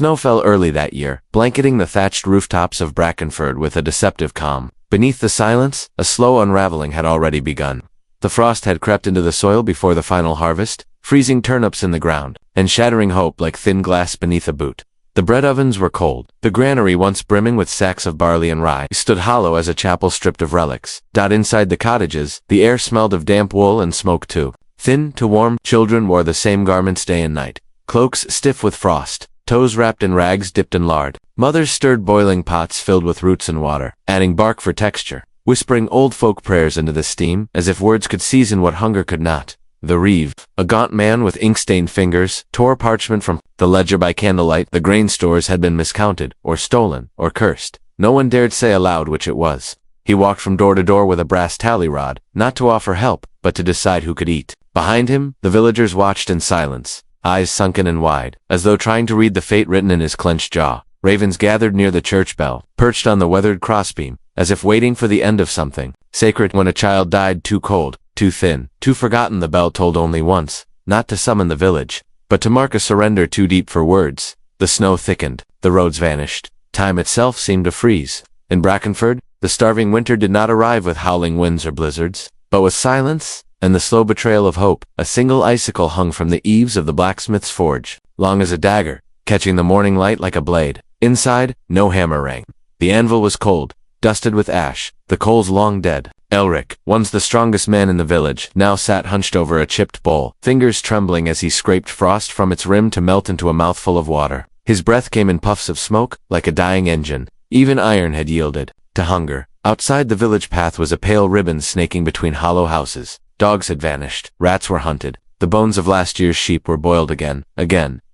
Snow fell early that year, blanketing the thatched rooftops of Brackenford with a deceptive calm. Beneath the silence, a slow unraveling had already begun. The frost had crept into the soil before the final harvest, freezing turnips in the ground, and shattering hope like thin glass beneath a boot. The bread ovens were cold. The granary, once brimming with sacks of barley and rye, stood hollow as a chapel stripped of relics. Inside the cottages, the air smelled of damp wool and smoke too. Thin to warm, children wore the same garments day and night. Cloaks stiff with frost, toes wrapped in rags dipped in lard. Mothers stirred boiling pots filled with roots and water, adding bark for texture, whispering old folk prayers into the steam, as if words could season what hunger could not. The reeve, a gaunt man with ink-stained fingers, tore parchment from the ledger by candlelight. The grain stores had been miscounted, or stolen, or cursed. No one dared say aloud which it was. He walked from door to door with a brass tally rod, not to offer help, but to decide who could eat. Behind him, the villagers watched in silence, eyes sunken and wide, as though trying to read the fate written in his clenched jaw. Ravens gathered near the church bell, perched on the weathered crossbeam, as if waiting for the end of something sacred. When a child died too cold, too thin, too forgotten, the bell tolled only once, not to summon the village, but to mark a surrender too deep for words. The snow thickened, the roads vanished, time itself seemed to freeze. In Brackenford, the starving winter did not arrive with howling winds or blizzards, but with silence and the slow betrayal of hope. A single icicle hung from the eaves of the blacksmith's forge, long as a dagger, catching the morning light like a blade. Inside, no hammer rang. The anvil was cold, dusted with ash, the coals long dead. Elric, once the strongest man in the village, now sat hunched over a chipped bowl, fingers trembling as he scraped frost from its rim to melt into a mouthful of water. His breath came in puffs of smoke, like a dying engine. Even iron had yielded to hunger. Outside the village path was a pale ribbon snaking between hollow houses. Dogs had vanished, rats were hunted, the bones of last year's sheep were boiled again,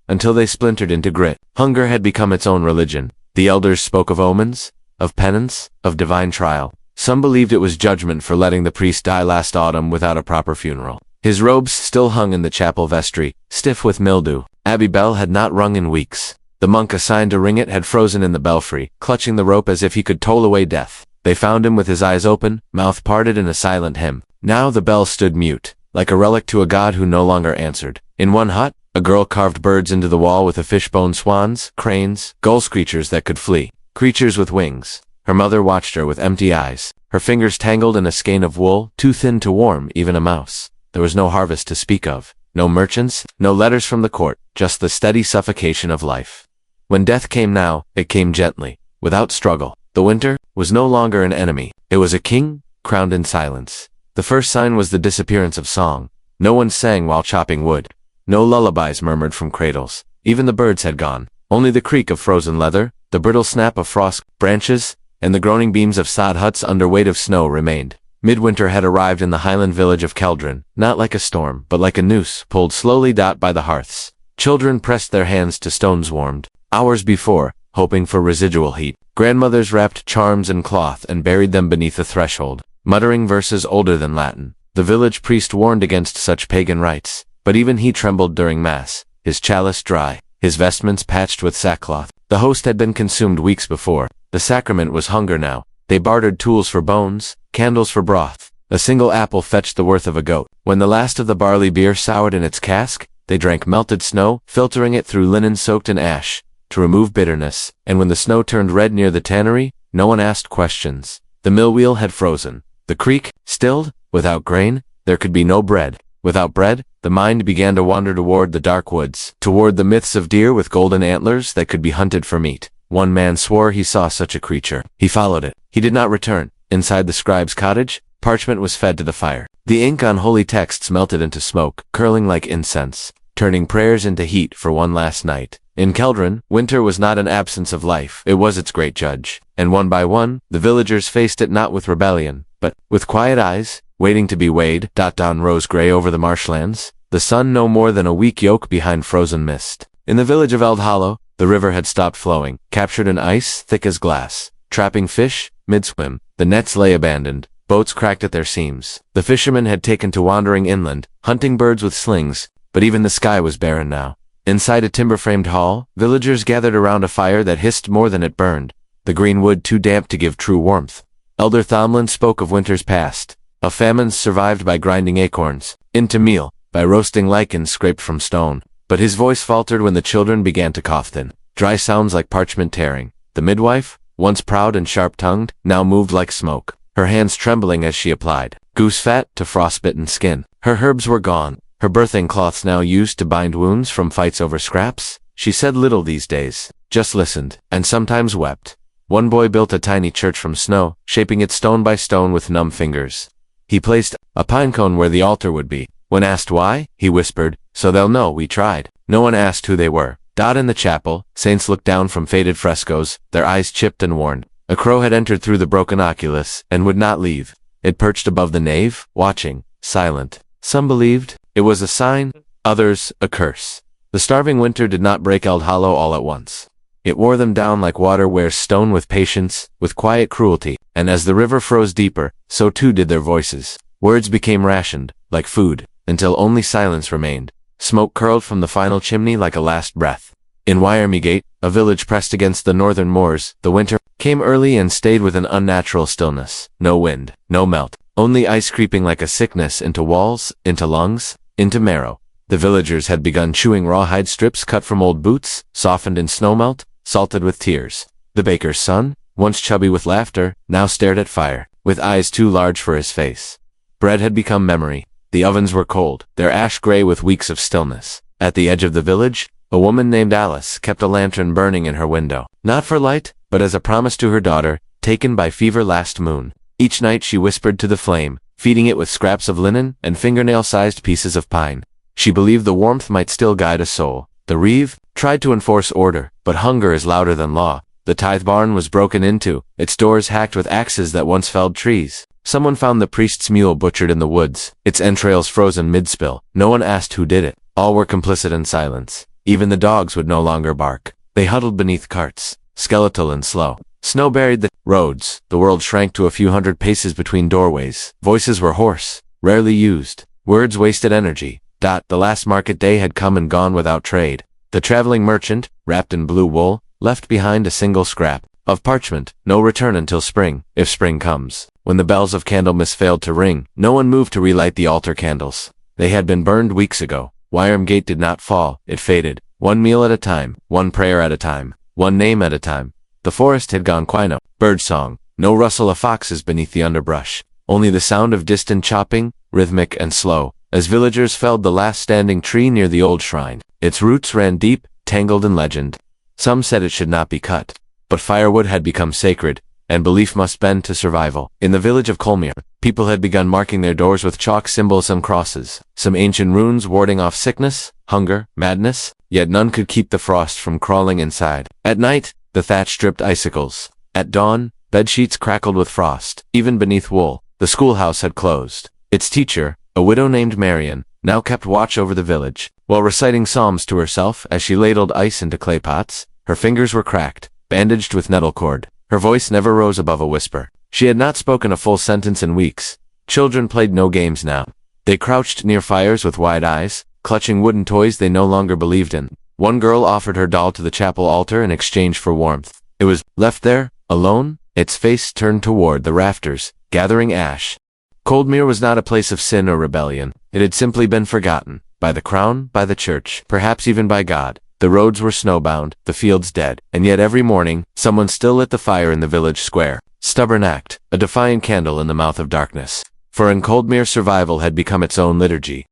until they splintered into grit. Hunger had become its own religion. The elders spoke of omens, of penance, of divine trial. Some believed it was judgment for letting the priest die last autumn without a proper funeral. His robes still hung in the chapel vestry, stiff with mildew. Abbey bell had not rung in weeks. The monk assigned to ring it had frozen in the belfry, clutching the rope as if he could toll away death. They found him with his eyes open, mouth parted in a silent hymn. Now the bell stood mute, like a relic to a god who no longer answered. In one hut, a girl carved birds into the wall with a fishbone, swans, cranes, gull creatures that could flee, creatures with wings. Her mother watched her with empty eyes, her fingers tangled in a skein of wool, too thin to warm even a mouse. There was no harvest to speak of, no merchants, no letters from the court, just the steady suffocation of life. When death came now, it came gently, without struggle. The winter was no longer an enemy. It was a king, crowned in silence. The first sign was the disappearance of song. No one sang while chopping wood. No lullabies murmured from cradles. Even the birds had gone. Only the creak of frozen leather, the brittle snap of frost branches, and the groaning beams of sod huts under weight of snow remained. Midwinter had arrived in the highland village of Keldron, not like a storm, but like a noose, pulled slowly by the hearths. Children pressed their hands to stones warmed. Hours before, hoping for residual heat, grandmothers wrapped charms in cloth and buried them beneath the threshold, muttering verses older than Latin. The village priest warned against such pagan rites, but even he trembled during Mass, his chalice dry, his vestments patched with sackcloth. The host had been consumed weeks before. The sacrament was hunger now. They bartered tools for bones, candles for broth. A single apple fetched the worth of a goat. When the last of the barley beer soured in its cask, they drank melted snow, filtering it through linen soaked in ash, to remove bitterness. And when the snow turned red near the tannery, no one asked questions. The mill wheel had frozen. The creek, stilled. Without grain, there could be no bread. Without bread, the mind began to wander toward the dark woods, toward the myths of deer with golden antlers that could be hunted for meat. One man swore he saw such a creature. He followed it. He did not return. Inside the scribe's cottage, parchment was fed to the fire. The ink on holy texts melted into smoke, curling like incense, turning prayers into heat for one last night. In Keldron, winter was not an absence of life. It was its great judge. And one by one, the villagers faced it not with rebellion, but with quiet eyes, waiting to be weighed. Dawn rose gray over the marshlands, the sun no more than a weak yoke behind frozen mist. In the village of Eld Hollow, the river had stopped flowing, captured in ice thick as glass, trapping fish mid-swim. The nets lay abandoned, boats cracked at their seams. The fishermen had taken to wandering inland, hunting birds with slings, but even the sky was barren now. Inside a timber-framed hall, villagers gathered around a fire that hissed more than it burned, the green wood too damp to give true warmth. Elder Thomlin spoke of winters past, of famines survived by grinding acorns into meal, by roasting lichens scraped from stone. But his voice faltered when the children began to cough thin. dry sounds like parchment tearing. The midwife, once proud and sharp-tongued, now moved like smoke, her hands trembling as she applied goose fat to frostbitten skin. Her herbs were gone, her birthing cloths now used to bind wounds from fights over scraps. She said little these days, just listened, and sometimes wept. One boy built a tiny church from snow, shaping it stone by stone with numb fingers. He placed a pine cone where the altar would be. When asked why, he whispered, "So they'll know we tried." No one asked who they were. In the chapel, saints looked down from faded frescoes, their eyes chipped and worn. A crow had entered through the broken oculus, and would not leave. It perched above the nave, watching, silent. Some believed it was a sign, others a curse. The starving winter did not break Eld Hollow all at once. It wore them down like water wears stone, with patience, with quiet cruelty, and as the river froze deeper, so too did their voices. Words became rationed, like food, until only silence remained. Smoke curled from the final chimney like a last breath. In Wyermygate, a village pressed against the northern moors, the winter came early and stayed with an unnatural stillness. No wind, no melt, only ice creeping like a sickness into walls, into lungs, into marrow. The villagers had begun chewing rawhide strips cut from old boots, softened in snowmelt, salted with tears. The baker's son, once chubby with laughter, now stared at fire, with eyes too large for his face. Bread had become memory. The ovens were cold, their ash gray with weeks of stillness. At the edge of the village, a woman named Alice kept a lantern burning in her window, not for light, but as a promise to her daughter, taken by fever last moon. Each night she whispered to the flame, feeding it with scraps of linen and fingernail-sized pieces of pine. She believed the warmth might still guide a soul. The reeve tried to enforce order, but hunger is louder than law. The tithe barn was broken into, its doors hacked with axes that once felled trees. Someone found the priest's mule butchered in the woods, its entrails frozen mid-spill. No one asked who did it. All were complicit in silence. Even the dogs would no longer bark. They huddled beneath carts, skeletal and slow. Snow buried the roads. The world shrank to a few hundred paces between doorways. Voices were hoarse, rarely used. Words wasted energy. The last market day had come and gone without trade. The traveling merchant, wrapped in blue wool, left behind a single scrap of parchment. No return until spring, if spring comes. When the bells of Candlemas failed to ring, no one moved to relight the altar candles. They had been burned weeks ago. Wyermygate did not fall, it faded. One meal at a time, one prayer at a time, one name at a time. The forest had gone quiet. Birdsong, no rustle of foxes beneath the underbrush. Only the sound of distant chopping, rhythmic and slow, as villagers felled the last standing tree near the old shrine. Its roots ran deep, tangled in legend. Some said it should not be cut. But firewood had become sacred, and belief must bend to survival. In the village of Colmere, people had begun marking their doors with chalk symbols and crosses, some ancient runes warding off sickness, hunger, madness, yet none could keep the frost from crawling inside. At night, the thatch dripped icicles. At dawn, bedsheets crackled with frost. Even beneath wool, the schoolhouse had closed. Its teacher, a widow named Marion, now kept watch over the village. While reciting psalms to herself as she ladled ice into clay pots, her fingers were cracked, bandaged with nettle cord. Her voice never rose above a whisper. She had not spoken a full sentence in weeks. Children played no games now. They crouched near fires with wide eyes, clutching wooden toys they no longer believed in. One girl offered her doll to the chapel altar in exchange for warmth. It was left there, alone, its face turned toward the rafters, gathering ash. Coldmere was not a place of sin or rebellion. It had simply been forgotten. By the crown, by the church, perhaps even by God. The roads were snowbound, the fields dead, and yet every morning, someone still lit the fire in the village square. Stubborn act, a defiant candle in the mouth of darkness. For in Coldmere survival had become its own liturgy.